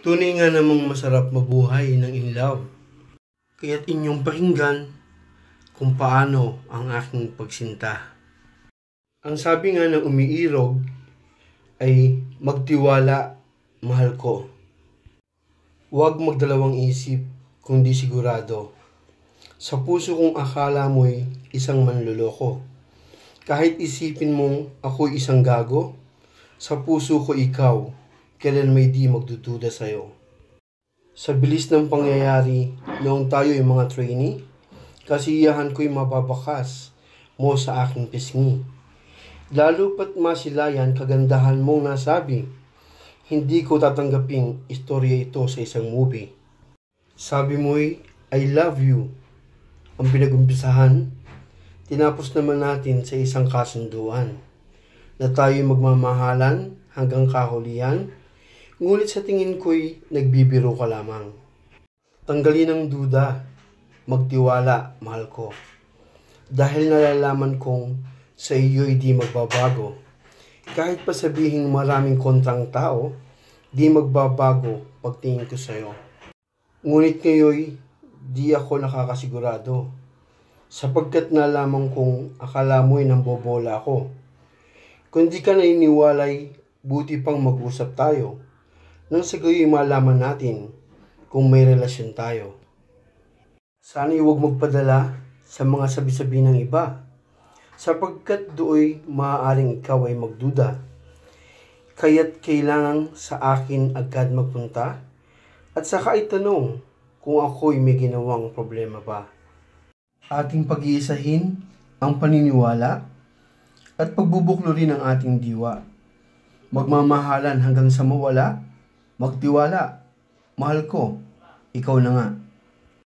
Tunay nga namang masarap mabuhay ng in love. Kaya't inyong pakinggan kung paano ang aking pagsinta. Ang sabi nga ng umiirog ay magtiwala, mahal ko. Huwag magdalawang isip kung di sigurado. Sa puso kong akala mo'y isang manloloko. Kahit isipin mong ako'y isang gago, sa puso ko ikaw, kailan may di magdududa sa'yo. Sa bilis ng pangyayari noong tayo ay mga trainee, kasiyahan ko'y mababakas mo sa aking pisngi. Lalo pat masilayan kagandahan mong nasabi, hindi ko tatanggaping istorya ito sa isang movie. Sabi mo'y I love you. Ang pinag-umpisahan, tinapos naman natin sa isang kasunduan na tayo'y magmamahalan hanggang kahulihan. Ngunit sa tingin ko'y nagbibiro ka lamang. Tanggalin ang duda, magtiwala, mahal ko. Dahil nalalaman kong sa iyo'y di magbabago. Kahit pa sabihin maraming kontrang tao, di magbabago pagtingin ko sa'yo. Ngunit ngayoy, di ako nakakasigurado. Sapagkat nalaman kong akala mo'y nambobola ako. Kung di ka naniniwalay, buti pang mag-usap tayo. Nang sa gayoy malaman natin kung may relasyon tayo. Sana'y huwag magpadala sa mga sabi-sabi ng iba, sapagkat dooy maaaring ikaw ay magduda. Kaya't kailangan sa akin agad magpunta at saka itanong kung ako'y may ginawang problema ba. Ating pag-iisahin ang paniniwala at pagbubuklurin ng ating diwa. Magmamahalan hanggang sa mawala. Magtiwala, mahal ko, ikaw na nga.